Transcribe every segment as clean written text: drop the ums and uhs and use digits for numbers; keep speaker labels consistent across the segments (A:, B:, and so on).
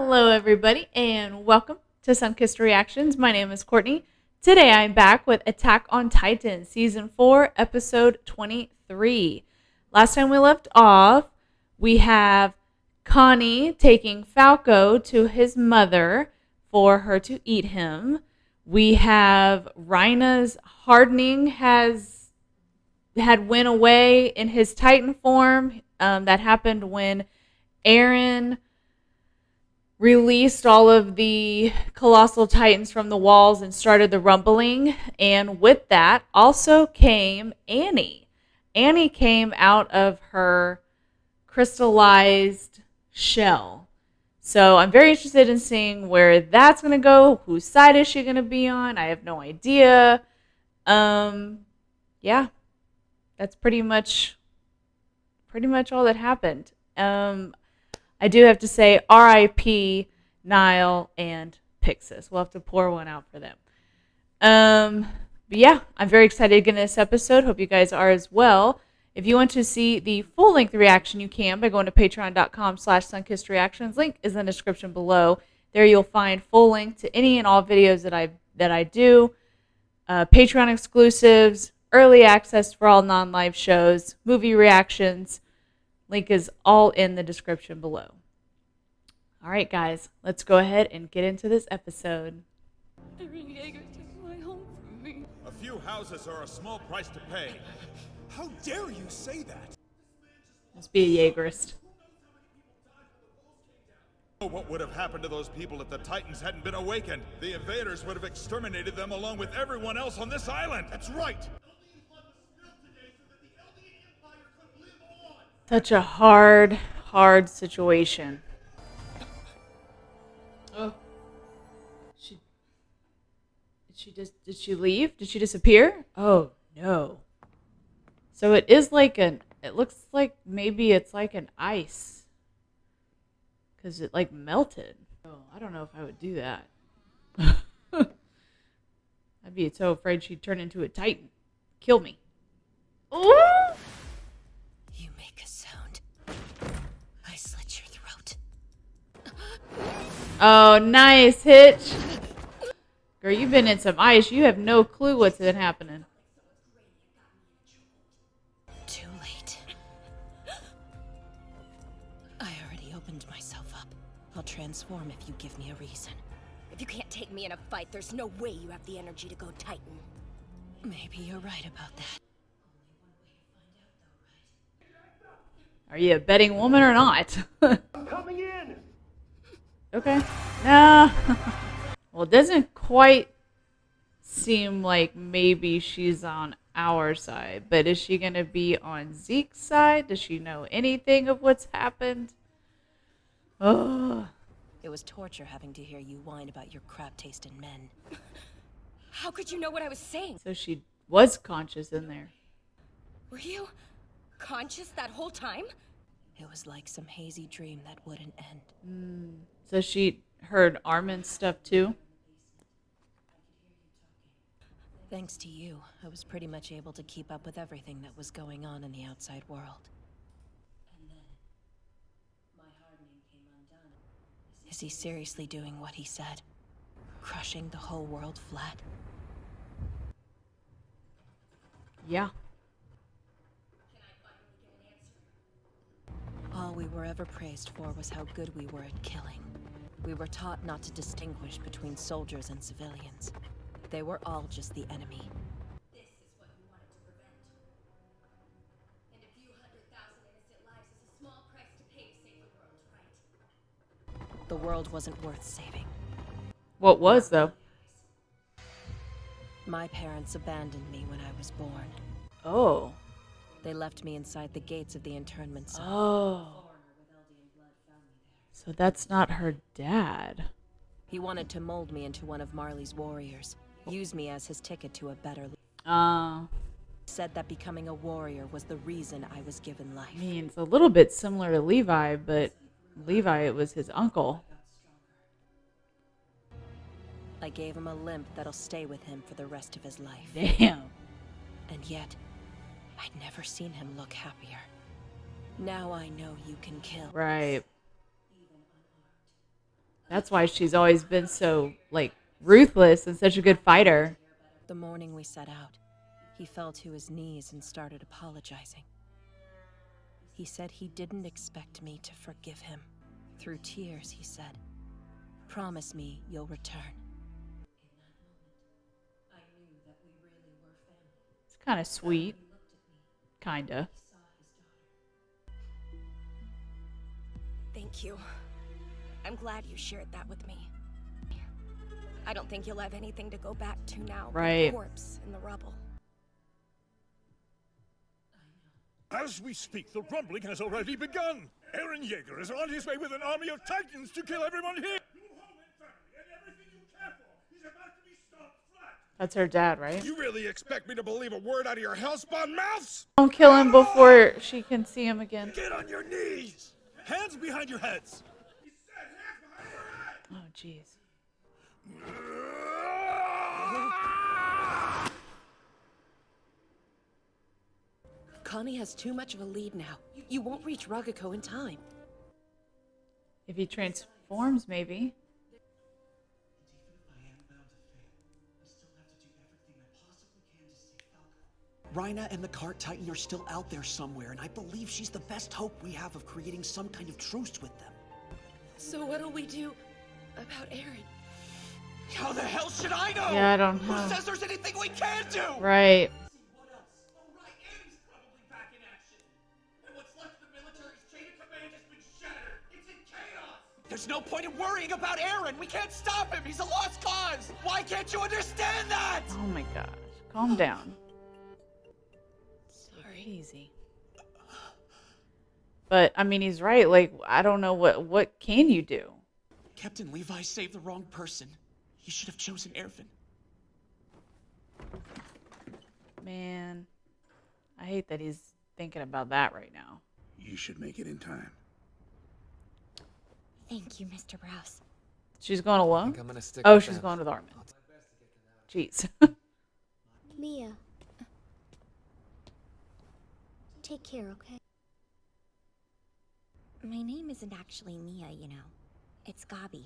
A: Hello, everybody, and welcome to Sunkissed Reactions. My name is Courtney. Today, I'm back with Attack on Titan, Season 4, Episode 23. Last time we left off, we have Connie taking Falco to his mother for her to eat him. We have Rhina's hardening had went away in his Titan form. That happened when Eren released all of the colossal titans from the walls and started the rumbling. And with that also came Annie. Annie came out of her crystallized shell. So I'm very interested in seeing where that's going to go. Whose side is she going to be on? I have no idea. Yeah, that's pretty much all that happened. I do have to say R.I.P. Nile and Pixis. We'll have to pour one out for them. But yeah, I'm very excited to get into this episode. Hope you guys are as well. If you want to see the full-length reaction, you can by going to patreon.com/sunkissedreactions. Link is in the description below. There you'll find full link to any and all videos that I do. Patreon exclusives, early access for all non-live shows, movie reactions. Link is all in the description below. All right, guys, let's go ahead and get into this episode.
B: Eren Yeager took my home from me.
C: A few houses are a small price to pay. How dare you say that?
A: Must be a Jaegerist.
C: What would have happened to those people if the Titans hadn't been awakened? The invaders would have exterminated them along with everyone else on this island. That's right.
A: Such a hard situation. Oh. Did she leave? Did she disappear? Oh, no. So it looks like maybe it's like an ice. Because it like melted. Oh, I don't know if I would do that. I'd be so afraid she'd turn into a Titan. Kill me. Ooh!
B: You make a sound. I slit your throat.
A: Oh, nice, Hitch. Girl, you've been in some ice. You have no clue what's been happening.
B: Too late. I already opened myself up. I'll transform if you give me a reason.
D: If you can't take me in a fight, there's no way you have the energy to go Titan.
B: Maybe you're right about that.
A: Are you a betting woman or not?
E: I'm coming in.
A: Okay. No. Well, it doesn't quite seem like maybe she's on our side, but is she going to be on Zeke's side? Does she know anything of what's happened? Oh.
B: It was torture having to hear you whine about your crap-tasting men.
D: How could you know what I was saying?
A: So she was conscious in there.
D: Were you conscious that whole time?
B: It was like some hazy dream that wouldn't end.
A: So she heard Armin's stuff too?
B: Thanks to you, I was pretty much able to keep up with everything that was going on in the outside world. And then, my hardening came undone. Is he seriously doing what he said? Crushing the whole world flat?
A: Yeah.
B: All we were ever praised for was how good we were at killing. We were taught not to distinguish between soldiers and civilians. They were all just the enemy.
D: This is what you wanted to prevent. And a few 100,000 innocent lives is a small price to pay to save the world, right?
B: The world wasn't worth saving.
A: What was, though?
B: My parents abandoned me when I was born.
A: Oh.
B: They left me inside the gates of the internment zone.
A: Oh. So that's not her dad.
B: He wanted to mold me into one of Marley's warriors. Use me as his ticket to a better life. Said that becoming a warrior was the reason I was given life.
A: I mean, it's a little bit similar to Levi, but Levi, it was his uncle.
B: I gave him a limp that'll stay with him for the rest of his life.
A: Damn.
B: And yet, I'd never seen him look happier. Now I know you can kill.
A: Right. That's why she's always been so, like, ruthless and such a good fighter.
B: The morning we set out, he fell to his knees and started apologizing. He said he didn't expect me to forgive him. Through tears, he said, "Promise me you'll return." In that moment, I knew that we really were family.
A: It's kind of sweet.
B: He looked at me.
A: Kinda.
B: He saw his daughter.
E: Thank you. I'm glad you shared that with me. I don't think you'll have anything to go back to now.
A: Right.
E: But a corpse in the rubble.
C: As we speak, the rumbling has already begun. Eren Yeager is on his way with an army of Titans to kill everyone here. Your home and family and everything you care for is about to be stomped flat.
A: That's her dad, right?
C: You really expect me to believe a word out of your hellspawn mouths?
A: Don't kill him before she can see him again.
C: Get on your knees! Hands behind your heads! He said hands behind your heads!
A: Oh, jeez.
B: Connie has too much of a lead now. You won't reach Rugako in time.
A: If he transforms, maybe.
F: Rhina and the Cart Titan are still out there somewhere, and I believe she's the best hope we have of creating some kind of truce with them.
B: So what'll we do about Eren?
F: How the hell should I know?
A: Yeah, I don't know.
F: Who says there's anything we can do?
A: Right.
F: What else? Oh, right, Eddie's probably back in action. And what's left of the military's chain of command has been shattered. It's in chaos. There's no point in worrying about Eren. We can't stop him. He's a lost cause. Why can't you understand that?
A: Oh my gosh. Calm down.
B: Sorry.
A: Easy. But I mean, he's right. Like, I don't know what can you do?
F: Captain Levi saved the wrong person. He should have chosen Ervin.
A: Man, I hate that he's thinking about that right now.
C: You should make it in time.
E: Thank you, Mr. Browse.
A: She's going alone?
G: I'm gonna stick
A: Oh,
G: with
A: she's
G: them.
A: going with Armin. Jeez.
E: Mia. Take care, okay? My name isn't actually Mia, you know. It's Gabi.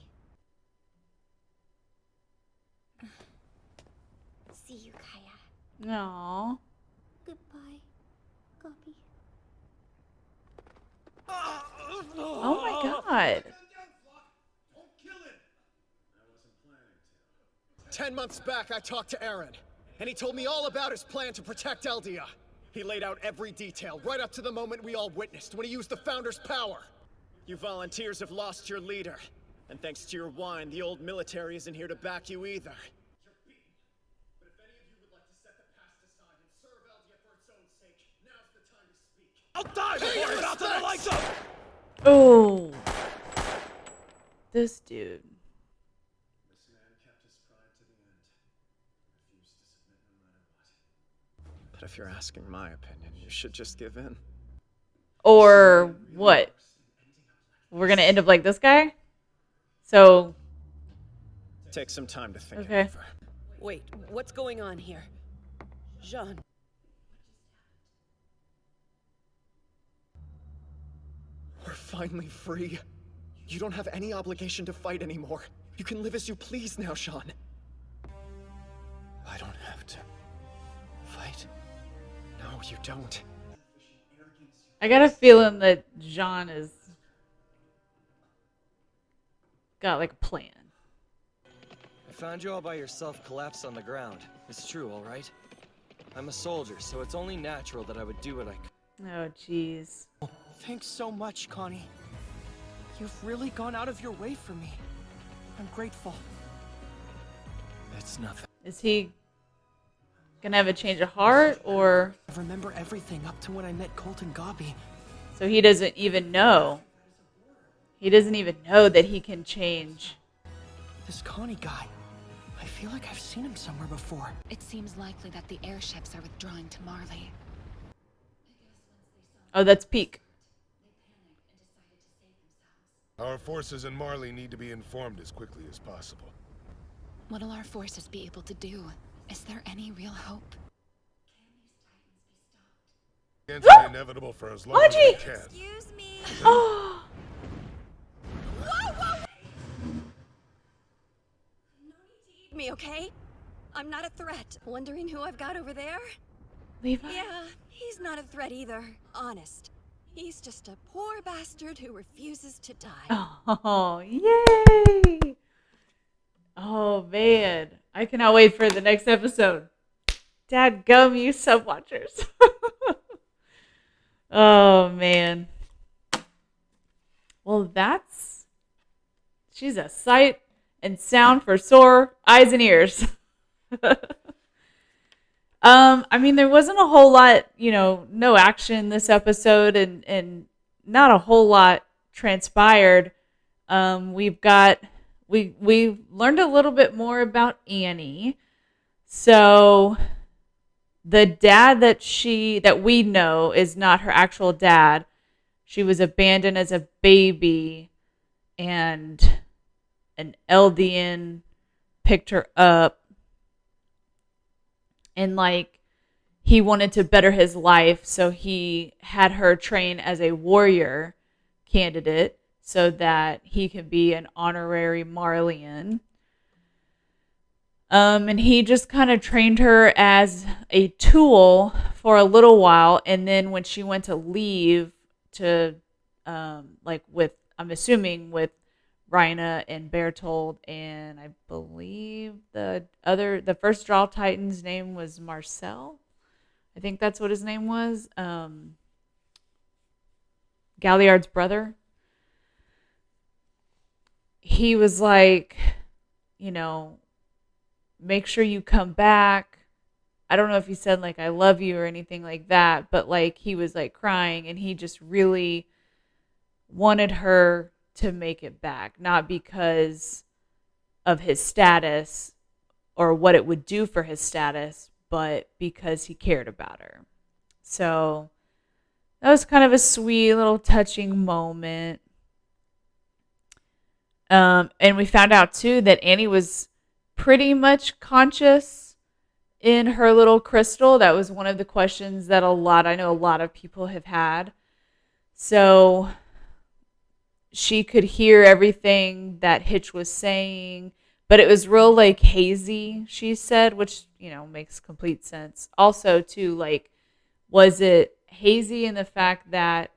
E: See you, Kaya.
A: No.
E: Goodbye, Gabi.
A: Oh my god.
H: 10 months back, I talked to Eren, and he told me all about his plan to protect Eldia. He laid out every detail, right up to the moment we all witnessed, when he used the Founder's power. You volunteers have lost your leader, and thanks to your whine, the old military isn't here to back you either. You're beaten. But if any of you would like to set the past aside and serve Eldia for its own sake, now's the time to speak. I'll die before you're out to the lights up!
A: Oh. This dude.
H: This man kept his pride to the end. Refused to submit no matter what. But if you're asking my opinion, you should just give in.
A: Or what? We're going to end up like this guy? So,
H: Take some time to think
A: okay.
H: it over.
B: Wait, what's going on here? Jean.
H: We're finally free. You don't have any obligation to fight anymore. You can live as you please now, Sean. I don't have to fight. No, you don't.
A: I got a feeling that Jean is got like a plan.
G: I found you all by yourself collapsed on the ground. It's true, all right? I'm a soldier, so it's only natural that I would do what I could.
A: Oh, jeez.
F: Thanks so much, Connie. You've really gone out of your way for me. I'm grateful.
H: It's nothing.
A: Is he gonna have a change of heart, or
F: I remember everything up to when I met Colt and Gabi.
A: so he doesn't even know? He doesn't even know that he can change.
F: This Connie guy. I feel like I've seen him somewhere before.
I: It seems likely that the airships are withdrawing to Marley.
A: Oh, that's Peak.
C: Our forces in Marley need to be informed as quickly as possible.
I: What'll our forces be able to do? Is there any real hope?
C: Against the inevitable for as long as we can.
E: Excuse me.
A: Oh,
E: me, okay? I'm not a threat. Wondering who I've got over there?
A: Levi?
E: Yeah, he's not a threat either. Honest. He's just a poor bastard who refuses to die.
A: Oh, yay! Oh, man. I cannot wait for the next episode. Dadgum, you sub-watchers. Oh, man. Well, she's a sight and sound for sore eyes and ears. I mean, there wasn't a whole lot, no action this episode, and not a whole lot transpired. We learned a little bit more about Annie. So the dad that we know is not her actual dad. She was abandoned as a baby, and an Eldian picked her up. And he wanted to better his life, so he had her train as a warrior candidate so that he could be an honorary Marleyan. And he just kind of trained her as a tool for a little while, and then when she went to leave to, I'm assuming with Rhina and Bertold, and I believe the first Draw Titan's name was Marcel. I think that's what his name was. Galliard's brother. He was like, make sure you come back. I don't know if he said I love you or anything like that, but he was crying, and he just really wanted her to make it back, not because of his status or what it would do for his status, but because he cared about her. So that was kind of a sweet little touching moment. And we found out too that Annie was pretty much conscious in her little crystal. That was one of the questions that I know a lot of people have had. So she could hear everything that Hitch was saying, but it was real hazy, she said, which, makes complete sense. Also too, was it hazy in the fact that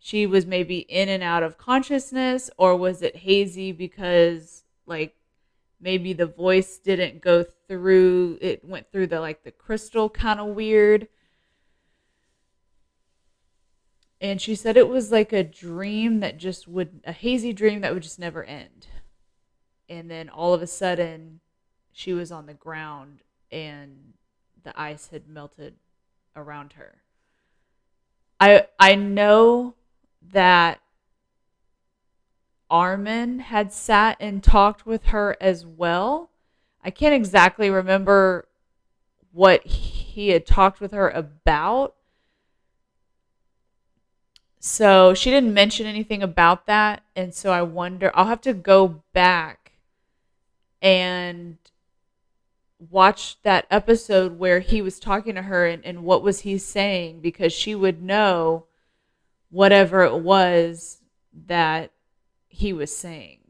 A: she was maybe in and out of consciousness, or was it hazy because maybe the voice didn't go through, it went through the crystal kind of weird. And she said it was a dream that a hazy dream that would just never end. And then all of a sudden, she was on the ground and the ice had melted around her. I know that Armin had sat and talked with her as well. I can't exactly remember what he had talked with her about. So she didn't mention anything about that. And so I wonder, I'll have to go back and watch that episode where he was talking to her and what was he saying, because she would know whatever it was that he was saying.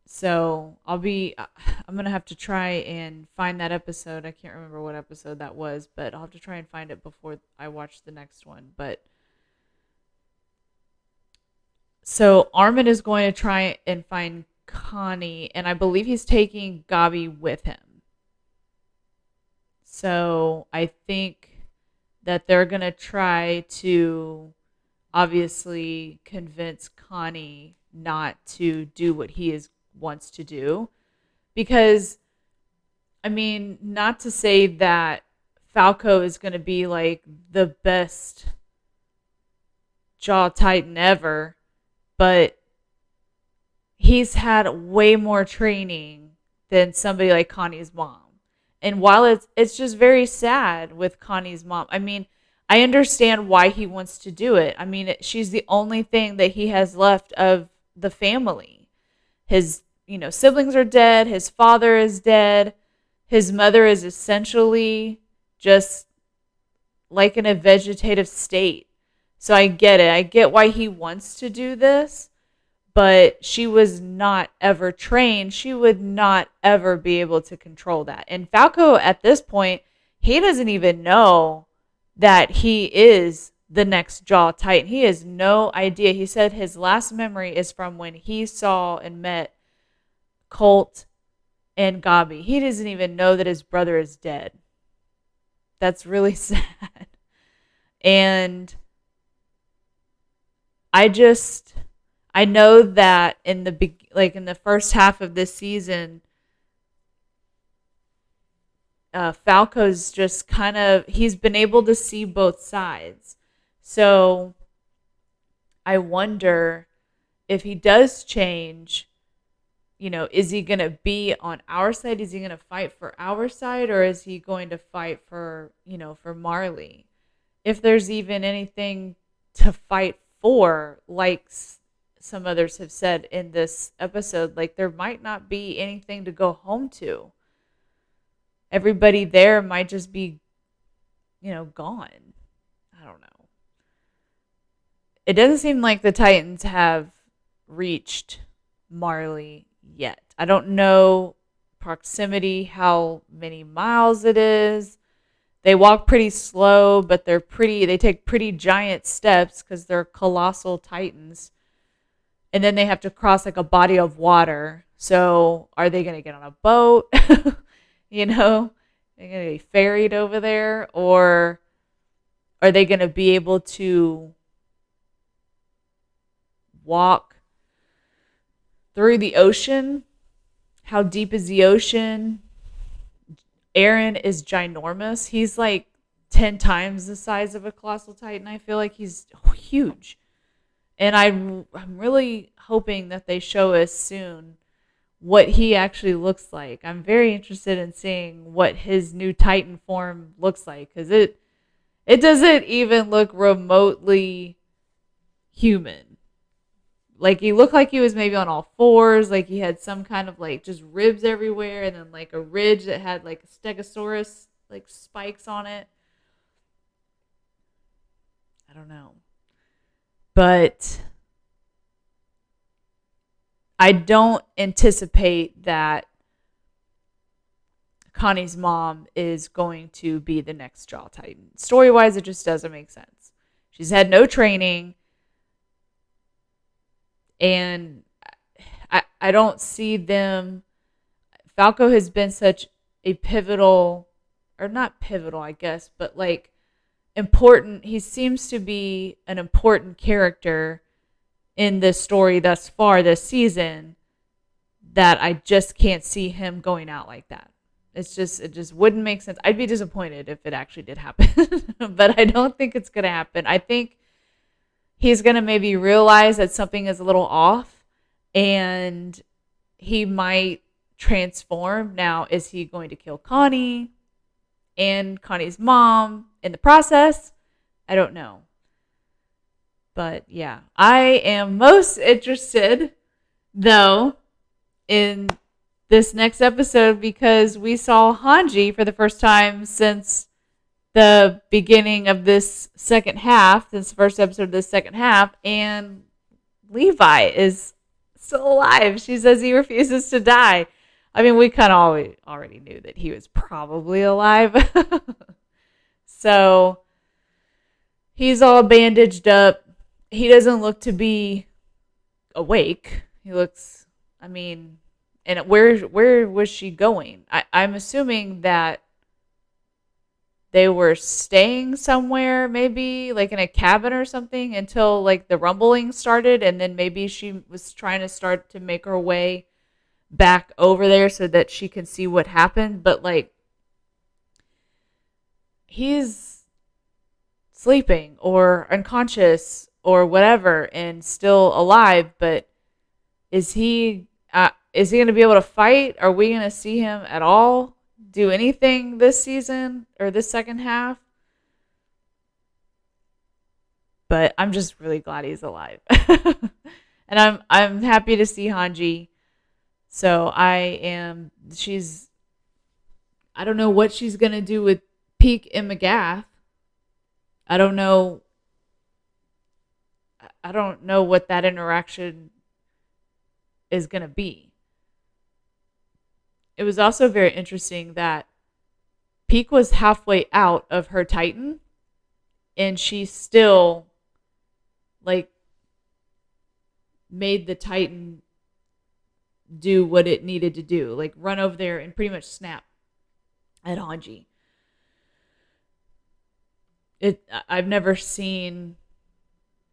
A: So I'm going to have to try and find that episode. I can't remember what episode that was, but I'll have to try and find it before I watch the next one. But so Armin is going to try and find Connie, and I believe he's taking Gabi with him. So I think that they're going to try to obviously convince Connie not to do what he wants to do. Because, not to say that Falco is going to be the best Jaw Titan ever, but he's had way more training than somebody like Connie's mom. And while it's just very sad with Connie's mom, I understand why he wants to do it. She's the only thing that he has left of the family. His, siblings are dead. His father is dead. His mother is essentially just in a vegetative state. So I get it. I get why he wants to do this. but she was not ever trained. She would not ever be able to control that. And Falco, at this point, he doesn't even know that he is the next Jaw Titan. He has no idea. He said his last memory is from when he saw and met Colt and Gabi. He doesn't even know that his brother is dead. That's really sad. And I know that in the first half of this season, Falco's just he's been able to see both sides. So I wonder if he does change, is he going to be on our side? Is he going to fight for our side, or is he going to fight for Marley? If there's even anything to fight for, like some others have said in this episode, like there might not be anything to go home to. Everybody there might just be, gone. I don't know. It doesn't seem like the Titans have reached Marley yet. I don't know proximity, how many miles it is. They walk pretty slow, but they take pretty giant steps because they're colossal Titans. And then they have to cross like a body of water. So are they going to get on a boat? They're going to be ferried over there, or are they going to be able to walk through the ocean? How deep is the ocean? Eren is ginormous. He's like 10 times the size of a colossal Titan. I feel like he's huge. And I'm really hoping that they show us soon what he actually looks like. I'm very interested in seeing what his new Titan form looks like, because it doesn't even look remotely human. Like, he looked like he was maybe on all fours, like he had some kind of like just ribs everywhere, and then like a ridge that had like a stegosaurus like spikes on it. I don't know. But I don't anticipate that Connie's mom is going to be the next Jaw Titan. Story-wise, it just doesn't make sense. She's had no training. And I don't see them. Falco has been such a pivotal, or not pivotal, I guess, but like important. He seems to be an important character in this story thus far this season, that I just can't see him going out like that. It just wouldn't make sense. I'd be disappointed if it actually did happen, but I don't think it's going to happen. I think he's going to maybe realize that something is a little off, and he might transform. Now, is he going to kill Connie and Connie's mom in the process? I don't know. But yeah, I am most interested, though, in this next episode, because we saw Hanji for the first time since the beginning of this second half, this first episode of this second half, and Levi is still alive. She says he refuses to die. I mean, we kind of already knew that he was probably alive. So he's all bandaged up. He doesn't look to be awake. He looks, and where was she going? I'm assuming that they were staying somewhere, maybe like in a cabin or something, until like the rumbling started, and then maybe she was trying to start to make her way back over there so that she can see what happened. But like, he's sleeping or unconscious or whatever and still alive, but is he going to be able to fight? Are we going to see him at all do anything this season or this second half? But I'm just really glad he's alive. And I'm happy to see Hanji. So I don't know what she's going to do with Peek and McGath. I don't know what that interaction is going to be. It was also very interesting that Peak was halfway out of her Titan, and she still, like, made the Titan do what it needed to do. Like, run over there and pretty much snap at Hanji. I've never seen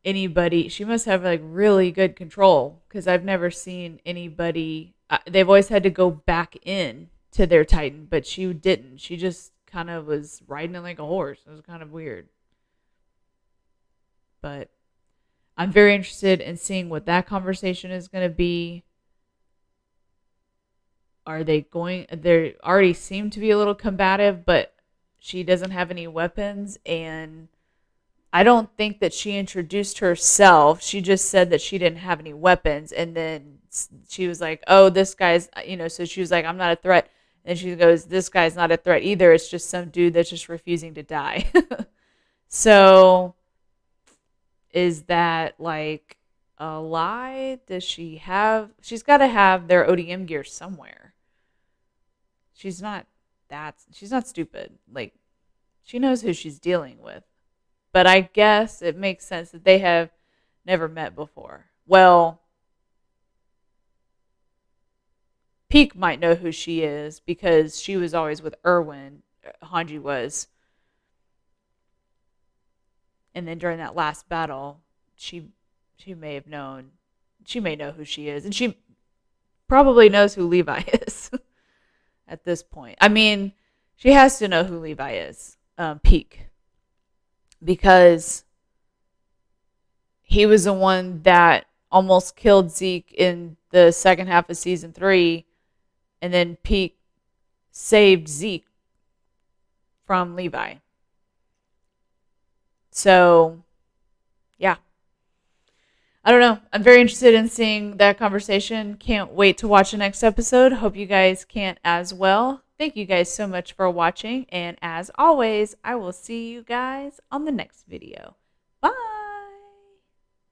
A: anybody. She must have, like, really good control, because I've never seen anybody. They've always had to go back in to their Titan, but she didn't. She just kind of was riding it like a horse. It was kind of weird. But I'm very interested in seeing what that conversation is going to be. They already seem to be a little combative, but she doesn't have any weapons, and I don't think that she introduced herself. She just said that she didn't have any weapons, and then she was like, oh, this guy's, so she was like, I'm not a threat. And she goes, this guy's not a threat either. It's just some dude that's just refusing to die. So is that like a lie? She's got to have their ODM gear somewhere. She's not stupid. Like, she knows who she's dealing with. But I guess it makes sense that they have never met before. Well, Peak might know who she is because she was always with Erwin. Hanji was. And then during that last battle, she may have known. She may know who she is. And she probably knows who Levi is at this point. I mean, she has to know who Levi is, Peak. Because he was the one that almost killed Zeke in the second half of season 3. And then Peak saved Zeke from Levi. So, yeah. I don't know. I'm very interested in seeing that conversation. Can't wait to watch the next episode. Hope you guys can as well. Thank you guys so much for watching. And as always, I will see you guys on the next video. Bye.